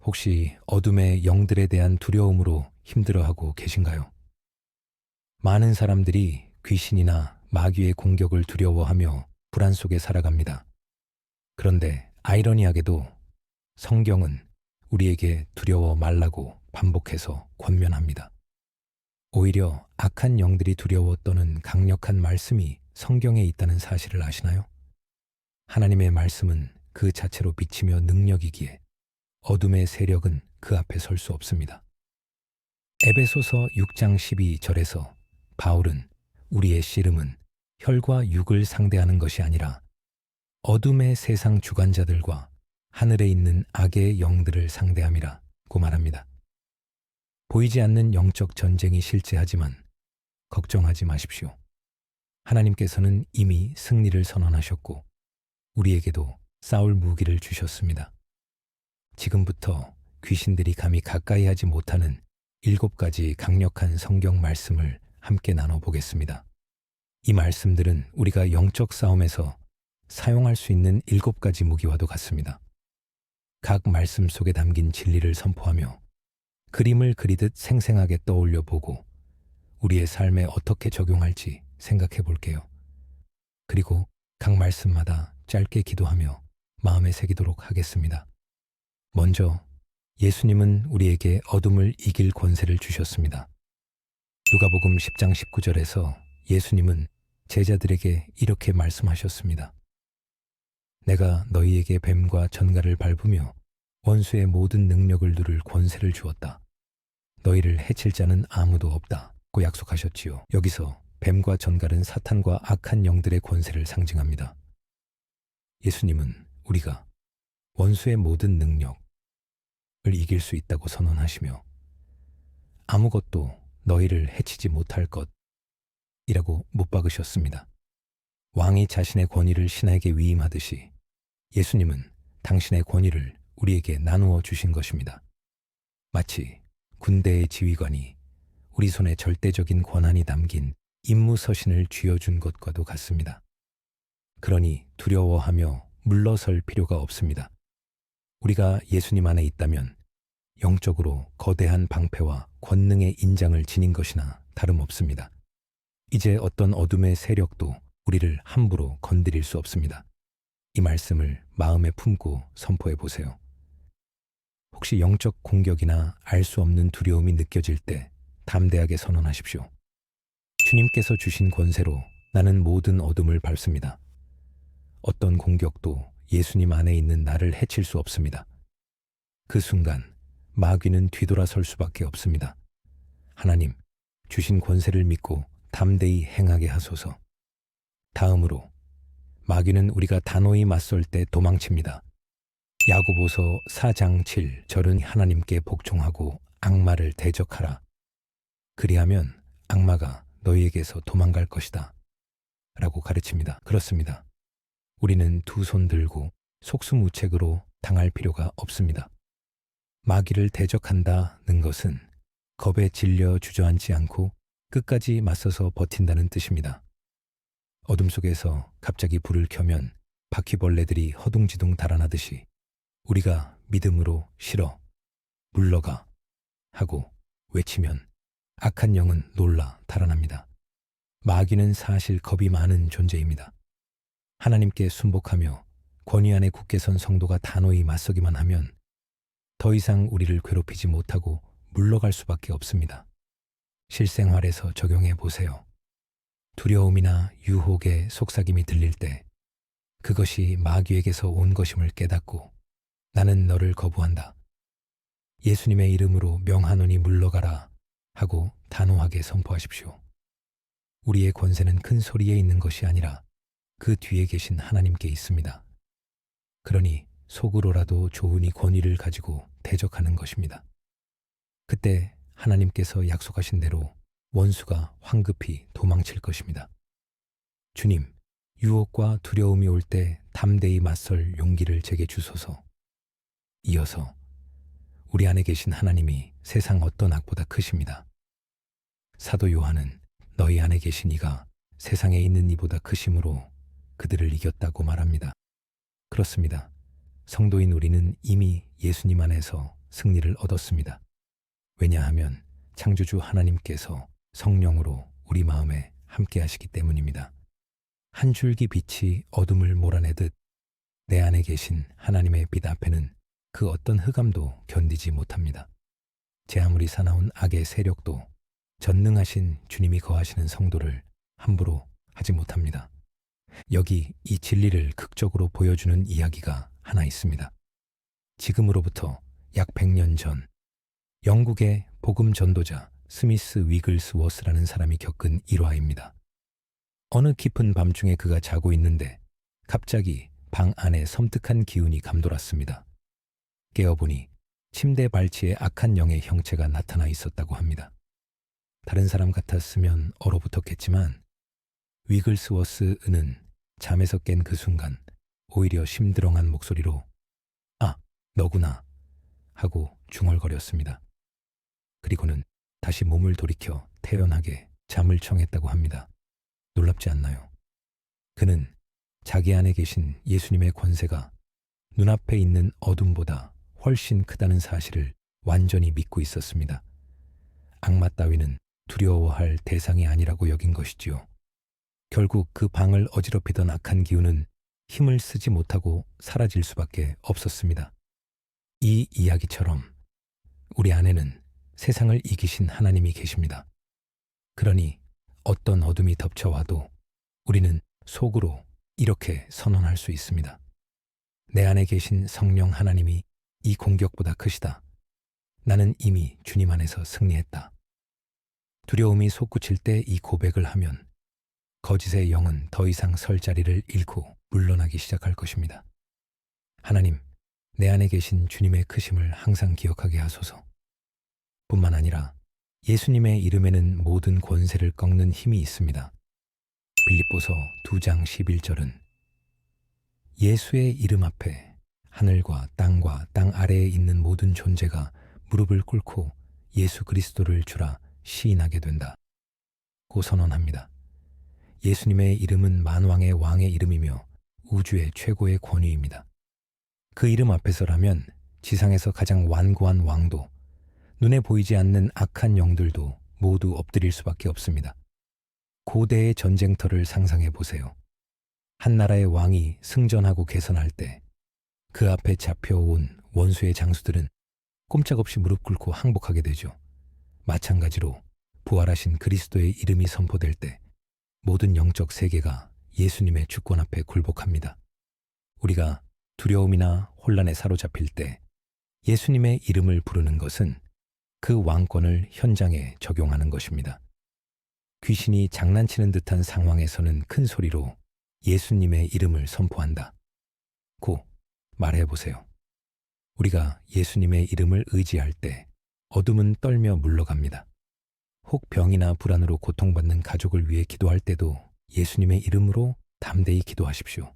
혹시 어둠의 영들에 대한 두려움으로 힘들어하고 계신가요? 많은 사람들이 귀신이나 마귀의 공격을 두려워하며 불안 속에 살아갑니다. 그런데 아이러니하게도 성경은 우리에게 두려워 말라고 반복해서 권면합니다. 오히려 악한 영들이 두려워 떠는 강력한 말씀이 성경에 있다는 사실을 아시나요? 하나님의 말씀은 그 자체로 빛이며 능력이기에 어둠의 세력은 그 앞에 설 수 없습니다. 에베소서 6장 12절에서 바울은 우리의 씨름은 혈과 육을 상대하는 것이 아니라 어둠의 세상 주관자들과 하늘에 있는 악의 영들을 상대함이라고 말합니다. 보이지 않는 영적 전쟁이 실제하지만 걱정하지 마십시오. 하나님께서는 이미 승리를 선언하셨고 우리에게도 싸울 무기를 주셨습니다. 지금부터 귀신들이 감히 가까이 하지 못하는 7가지 강력한 성경 말씀을 함께 나눠보겠습니다. 이 말씀들은 우리가 영적 싸움에서 사용할 수 있는 7가지 무기와도 같습니다. 각 말씀 속에 담긴 진리를 선포하며 그림을 그리듯 생생하게 떠올려 보고 우리의 삶에 어떻게 적용할지 생각해 볼게요. 그리고 각 말씀마다 짧게 기도하며 마음에 새기도록 하겠습니다. 먼저 예수님은 우리에게 어둠을 이길 권세를 주셨습니다. 누가복음 10장 19절에서 예수님은 제자들에게 이렇게 말씀하셨습니다. 내가 너희에게 뱀과 전갈을 밟으며 원수의 모든 능력을 누를 권세를 주었다. 너희를 해칠 자는 아무도 없다고 약속하셨지요. 여기서 뱀과 전갈은 사탄과 악한 영들의 권세를 상징합니다. 예수님은 우리가 원수의 모든 능력을 이길 수 있다고 선언하시며 아무것도 너희를 해치지 못할 것이라고 못 박으셨습니다. 왕이 자신의 권위를 신하에게 위임하듯이 예수님은 당신의 권위를 우리에게 나누어 주신 것입니다. 마치 군대의 지휘관이 우리 손에 절대적인 권한이 담긴 임무서신을 쥐어준 것과도 같습니다. 그러니 두려워하며 물러설 필요가 없습니다. 우리가 예수님 안에 있다면 영적으로 거대한 방패와 권능의 인장을 지닌 것이나 다름없습니다. 이제 어떤 어둠의 세력도 우리를 함부로 건드릴 수 없습니다. 이 말씀을 마음에 품고 선포해 보세요. 혹시 영적 공격이나 알 수 없는 두려움이 느껴질 때 담대하게 선언하십시오. 주님께서 주신 권세로 나는 모든 어둠을 밟습니다. 어떤 공격도 예수님 안에 있는 나를 해칠 수 없습니다. 그 순간 마귀는 뒤돌아설 수밖에 없습니다. 하나님, 주신 권세를 믿고 담대히 행하게 하소서. 다음으로 마귀는 우리가 단호히 맞설 때 도망칩니다. 야고보서 4장 7절은 하나님께 복종하고 악마를 대적하라. 그리하면 악마가 너희에게서 도망갈 것이다. 라고 가르칩니다. 그렇습니다. 우리는 두 손 들고 속수무책으로 당할 필요가 없습니다. 마귀를 대적한다는 것은 겁에 질려 주저앉지 않고 끝까지 맞서서 버틴다는 뜻입니다. 어둠 속에서 갑자기 불을 켜면 바퀴벌레들이 허둥지둥 달아나듯이 우리가 믿음으로 싫어, 물러가 하고 외치면 악한 영은 놀라 달아납니다. 마귀는 사실 겁이 많은 존재입니다. 하나님께 순복하며 권위 안에 굳게 선 성도가 단호히 맞서기만 하면 더 이상 우리를 괴롭히지 못하고 물러갈 수밖에 없습니다. 실생활에서 적용해 보세요. 두려움이나 유혹의 속삭임이 들릴 때 그것이 마귀에게서 온 것임을 깨닫고 나는 너를 거부한다. 예수님의 이름으로 명하노니 물러가라 하고 단호하게 선포하십시오. 우리의 권세는 큰 소리에 있는 것이 아니라 그 뒤에 계신 하나님께 있습니다. 그러니 속으로라도 좋으니 권위를 가지고 대적하는 것입니다. 그때 하나님께서 약속하신 대로 원수가 황급히 도망칠 것입니다. 주님, 유혹과 두려움이 올 때 담대히 맞설 용기를 제게 주소서. 이어서 우리 안에 계신 하나님이 세상 어떤 악보다 크십니다. 사도 요한은 너희 안에 계신 이가 세상에 있는 이보다 크심으로 그들을 이겼다고 말합니다. 그렇습니다. 성도인 우리는 이미 예수님 안에서 승리를 얻었습니다. 왜냐하면 창조주 하나님께서 성령으로 우리 마음에 함께 하시기 때문입니다. 한 줄기 빛이 어둠을 몰아내듯 내 안에 계신 하나님의 빛 앞에는 그 어떤 흑암도 견디지 못합니다. 제 아무리 사나운 악의 세력도 전능하신 주님이 거하시는 성도를 함부로 하지 못합니다. 여기 이 진리를 극적으로 보여주는 이야기가 하나 있습니다. 지금으로부터 약 100년 전 영국의 복음 전도자 스미스 위글스워스라는 사람이 겪은 일화입니다. 어느 깊은 밤중에 그가 자고 있는데 갑자기 방 안에 섬뜩한 기운이 감돌았습니다. 깨어보니 침대 발치에 악한 영의 형체가 나타나 있었다고 합니다. 다른 사람 같았으면 얼어붙었겠지만 위글스워스는 잠에서 깬 그 순간 오히려 심드렁한 목소리로 "아, 너구나" 하고 중얼거렸습니다. 그리고는 다시 몸을 돌이켜 태연하게 잠을 청했다고 합니다. 놀랍지 않나요? 그는 자기 안에 계신 예수님의 권세가 눈앞에 있는 어둠보다 훨씬 크다는 사실을 완전히 믿고 있었습니다. 악마 따위는 두려워할 대상이 아니라고 여긴 것이지요. 결국 그 방을 어지럽히던 악한 기운은 힘을 쓰지 못하고 사라질 수밖에 없었습니다. 이 이야기처럼 우리 안에는 세상을 이기신 하나님이 계십니다. 그러니 어떤 어둠이 덮쳐와도 우리는 속으로 이렇게 선언할 수 있습니다. 내 안에 계신 성령 하나님이 이 공격보다 크시다. 나는 이미 주님 안에서 승리했다. 두려움이 솟구칠 때 이 고백을 하면 거짓의 영은 더 이상 설 자리를 잃고 물러나기 시작할 것입니다. 하나님, 내 안에 계신 주님의 크심을 항상 기억하게 하소서. 뿐만 아니라 예수님의 이름에는 모든 권세를 꺾는 힘이 있습니다. 빌립보서 2장 11절은 예수의 이름 앞에 하늘과 땅과 땅 아래에 있는 모든 존재가 무릎을 꿇고 예수 그리스도를 주라 시인하게 된다 고 선언합니다. 예수님의 이름은 만왕의 왕의 이름이며 우주의 최고의 권위입니다. 그 이름 앞에서라면 지상에서 가장 완고한 왕도 눈에 보이지 않는 악한 영들도 모두 엎드릴 수밖에 없습니다. 고대의 전쟁터를 상상해 보세요. 한 나라의 왕이 승전하고 개선할 때 그 앞에 잡혀온 원수의 장수들은 꼼짝없이 무릎 꿇고 항복하게 되죠. 마찬가지로 부활하신 그리스도의 이름이 선포될 때 모든 영적 세계가 예수님의 주권 앞에 굴복합니다. 우리가 두려움이나 혼란에 사로잡힐 때 예수님의 이름을 부르는 것은 그 왕권을 현장에 적용하는 것입니다. 귀신이 장난치는 듯한 상황에서는 큰 소리로 예수님의 이름을 선포한다 고 말해보세요. 우리가 예수님의 이름을 의지할 때 어둠은 떨며 물러갑니다. 혹 병이나 불안으로 고통받는 가족을 위해 기도할 때도 예수님의 이름으로 담대히 기도하십시오.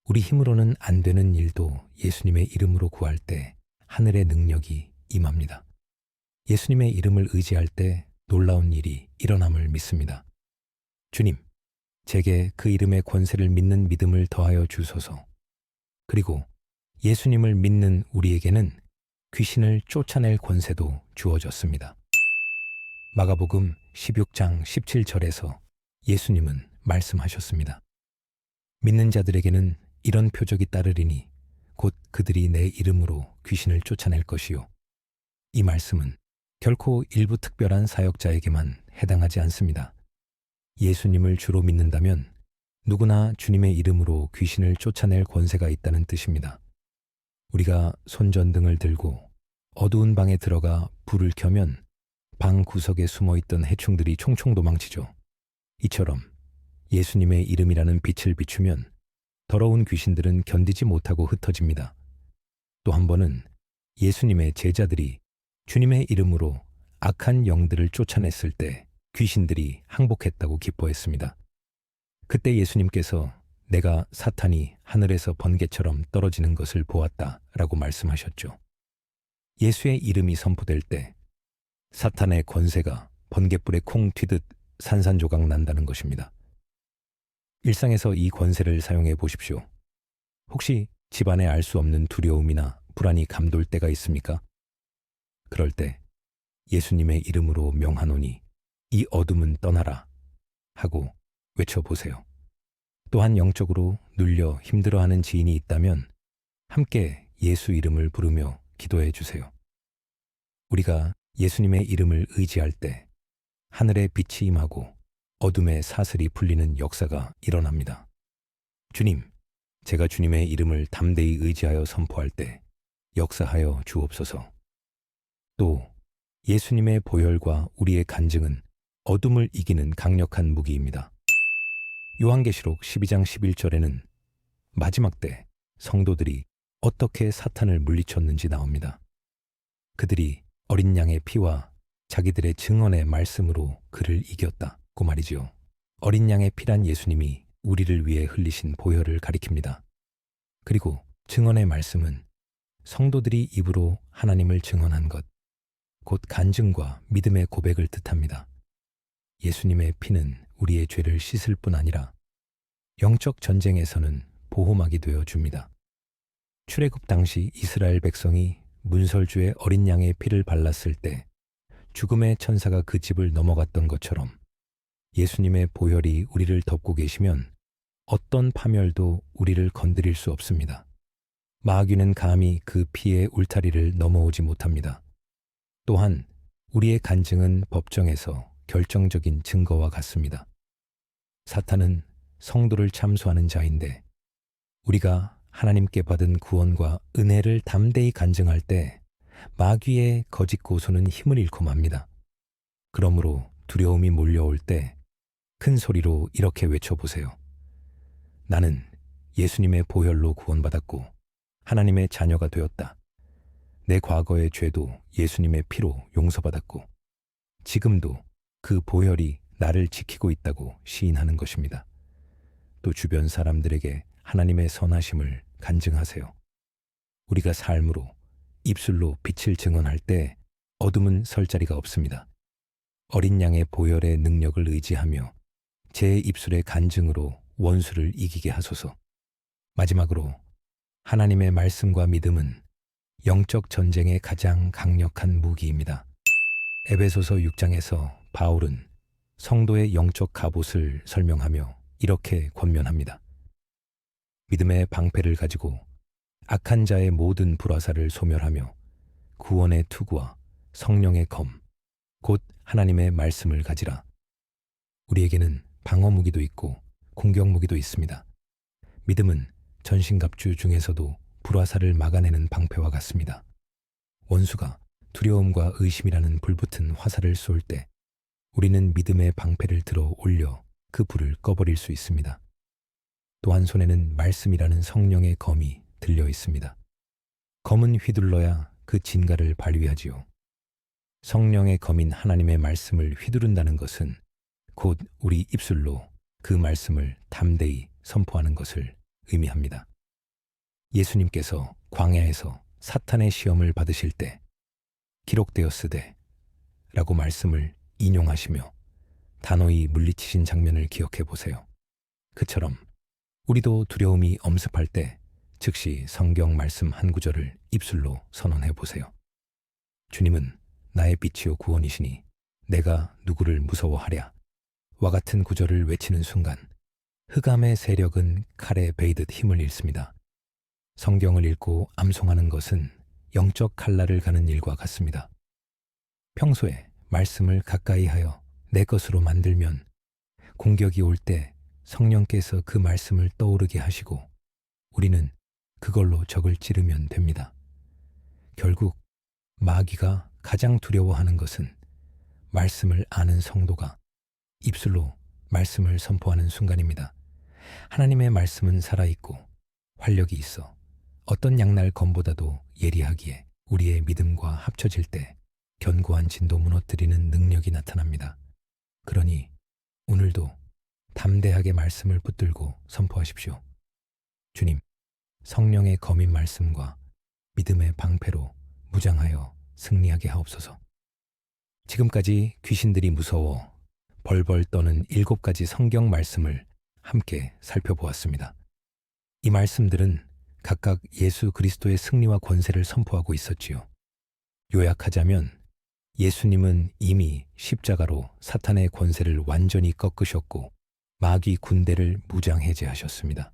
우리 힘으로는 안 되는 일도 예수님의 이름으로 구할 때 하늘의 능력이 임합니다. 예수님의 이름을 의지할 때 놀라운 일이 일어남을 믿습니다. 주님, 제게 그 이름의 권세를 믿는 믿음을 더하여 주소서. 그리고 예수님을 믿는 우리에게는 귀신을 쫓아낼 권세도 주어졌습니다. 마가복음 16장 17절에서 예수님은 말씀하셨습니다. 믿는 자들에게는 이런 표적이 따르리니 곧 그들이 내 이름으로 귀신을 쫓아낼 것이요. 이 말씀은 결코 일부 특별한 사역자에게만 해당하지 않습니다. 예수님을 주로 믿는다면 누구나 주님의 이름으로 귀신을 쫓아낼 권세가 있다는 뜻입니다. 우리가 손전등을 들고 어두운 방에 들어가 불을 켜면 방 구석에 숨어있던 해충들이 총총 도망치죠. 이처럼 예수님의 이름이라는 빛을 비추면 더러운 귀신들은 견디지 못하고 흩어집니다. 또 한 번은 예수님의 제자들이 주님의 이름으로 악한 영들을 쫓아냈을 때 귀신들이 항복했다고 기뻐했습니다. 그때 예수님께서 내가 사탄이 하늘에서 번개처럼 떨어지는 것을 보았다 라고 말씀하셨죠. 예수의 이름이 선포될 때 사탄의 권세가 번갯불에 콩 튀듯 산산조각 난다는 것입니다. 일상에서 이 권세를 사용해 보십시오. 혹시 집안에 알 수 없는 두려움이나 불안이 감돌 때가 있습니까? 그럴 때 예수님의 이름으로 명하노니 이 어둠은 떠나라 하고 외쳐보세요. 또한 영적으로 눌려 힘들어하는 지인이 있다면 함께 예수 이름을 부르며 기도해 주세요. 우리가 예수님의 이름을 의지할 때 하늘의 빛이 임하고 어둠의 사슬이 풀리는 역사가 일어납니다. 주님, 제가 주님의 이름을 담대히 의지하여 선포할 때 역사하여 주옵소서. 또 예수님의 보혈과 우리의 간증은 어둠을 이기는 강력한 무기입니다. 요한계시록 12장 11절에는 마지막 때 성도들이 어떻게 사탄을 물리쳤는지 나옵니다. 그들이 어린 양의 피와 자기들의 증언의 말씀으로 그를 이겼다고 말이지요. 어린 양의 피란 예수님이 우리를 위해 흘리신 보혈을 가리킵니다. 그리고 증언의 말씀은 성도들이 입으로 하나님을 증언한 것, 곧 간증과 믿음의 고백을 뜻합니다. 예수님의 피는 우리의 죄를 씻을 뿐 아니라 영적 전쟁에서는 보호막이 되어 줍니다. 출애굽 당시 이스라엘 백성이 문설주에 어린 양의 피를 발랐을 때 죽음의 천사가 그 집을 넘어갔던 것처럼 예수님의 보혈이 우리를 덮고 계시면 어떤 파멸도 우리를 건드릴 수 없습니다. 마귀는 감히 그 피의 울타리를 넘어오지 못합니다. 또한 우리의 간증은 법정에서 결정적인 증거와 같습니다. 사탄은 성도를 참소하는 자인데 우리가 하나님께 받은 구원과 은혜를 담대히 간증할 때 마귀의 거짓 고소는 힘을 잃고 맙니다. 그러므로 두려움이 몰려올 때 큰 소리로 이렇게 외쳐보세요. 나는 예수님의 보혈로 구원받았고 하나님의 자녀가 되었다. 내 과거의 죄도 예수님의 피로 용서받았고 지금도 그 보혈이 나를 지키고 있다고 시인하는 것입니다. 또 주변 사람들에게 하나님의 선하심을 간증하세요. 우리가 삶으로, 입술로 빛을 증언할 때 어둠은 설 자리가 없습니다. 어린 양의 보혈의 능력을 의지하며 제 입술의 간증으로 원수를 이기게 하소서. 마지막으로 하나님의 말씀과 믿음은 영적 전쟁의 가장 강력한 무기입니다. 에베소서 6장에서 바울은 성도의 영적 갑옷을 설명하며 이렇게 권면합니다. 믿음의 방패를 가지고 악한 자의 모든 불화살을 소멸하며 구원의 투구와 성령의 검, 곧 하나님의 말씀을 가지라. 우리에게는 방어 무기도 있고 공격 무기도 있습니다. 믿음은 전신갑주 중에서도 불화살을 막아내는 방패와 같습니다. 원수가 두려움과 의심이라는 불붙은 화살을 쏠 때 우리는 믿음의 방패를 들어 올려 그 불을 꺼버릴 수 있습니다. 또 한 손에는 말씀이라는 성령의 검이 들려 있습니다. 검은 휘둘러야 그 진가를 발휘하지요. 성령의 검인 하나님의 말씀을 휘두른다는 것은 곧 우리 입술로 그 말씀을 담대히 선포하는 것을 의미합니다. 예수님께서 광야에서 사탄의 시험을 받으실 때 기록되었으되 라고 말씀을 인용하시며 단호히 물리치신 장면을 기억해 보세요. 그처럼 우리도 두려움이 엄습할 때 즉시 성경 말씀 한 구절을 입술로 선언해 보세요. 주님은 나의 빛이요 구원이시니 내가 누구를 무서워하랴. 와 같은 구절을 외치는 순간 흑암의 세력은 칼에 베이듯 힘을 잃습니다. 성경을 읽고 암송하는 것은 영적 칼날을 가는 일과 같습니다. 평소에 말씀을 가까이 하여 내 것으로 만들면 공격이 올 때 성령께서 그 말씀을 떠오르게 하시고 우리는 그걸로 적을 찌르면 됩니다. 결국 마귀가 가장 두려워하는 것은 말씀을 아는 성도가 입술로 말씀을 선포하는 순간입니다. 하나님의 말씀은 살아있고 활력이 있어 어떤 양날 검보다도 예리하기에 우리의 믿음과 합쳐질 때 견고한 진도 무너뜨리는 능력이 나타납니다. 그러니 오늘도 담대하게 말씀을 붙들고 선포하십시오. 주님, 성령의 검인 말씀과 믿음의 방패로 무장하여 승리하게 하옵소서. 지금까지 귀신들이 무서워 벌벌 떠는 7가지 성경 말씀을 함께 살펴보았습니다. 이 말씀들은 각각 예수 그리스도의 승리와 권세를 선포하고 있었지요. 요약하자면 예수님은 이미 십자가로 사탄의 권세를 완전히 꺾으셨고 마귀 군대를 무장해제하셨습니다.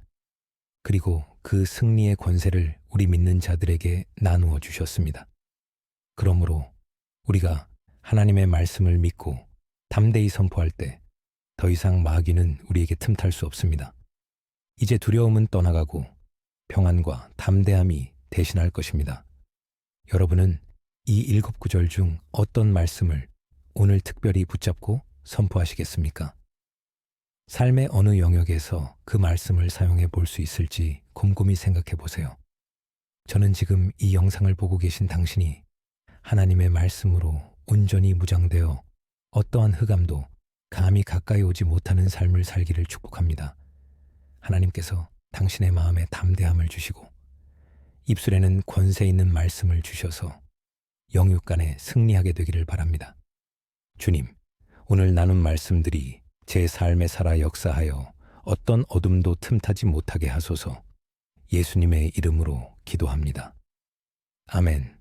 그리고 그 승리의 권세를 우리 믿는 자들에게 나누어 주셨습니다. 그러므로 우리가 하나님의 말씀을 믿고 담대히 선포할 때 더 이상 마귀는 우리에게 틈탈 수 없습니다. 이제 두려움은 떠나가고 평안과 담대함이 대신할 것입니다. 여러분은 이 7구절 중 어떤 말씀을 오늘 특별히 붙잡고 선포하시겠습니까? 삶의 어느 영역에서 그 말씀을 사용해 볼 수 있을지 곰곰이 생각해 보세요. 저는 지금 이 영상을 보고 계신 당신이 하나님의 말씀으로 온전히 무장되어 어떠한 흑암도 감히 가까이 오지 못하는 삶을 살기를 축복합니다. 하나님께서 당신의 마음에 담대함을 주시고 입술에는 권세 있는 말씀을 주셔서 영육간에 승리하게 되기를 바랍니다. 주님, 오늘 나눈 말씀들이 제 삶에 살아 역사하여 어떤 어둠도 틈타지 못하게 하소서. 예수님의 이름으로 기도합니다. 아멘.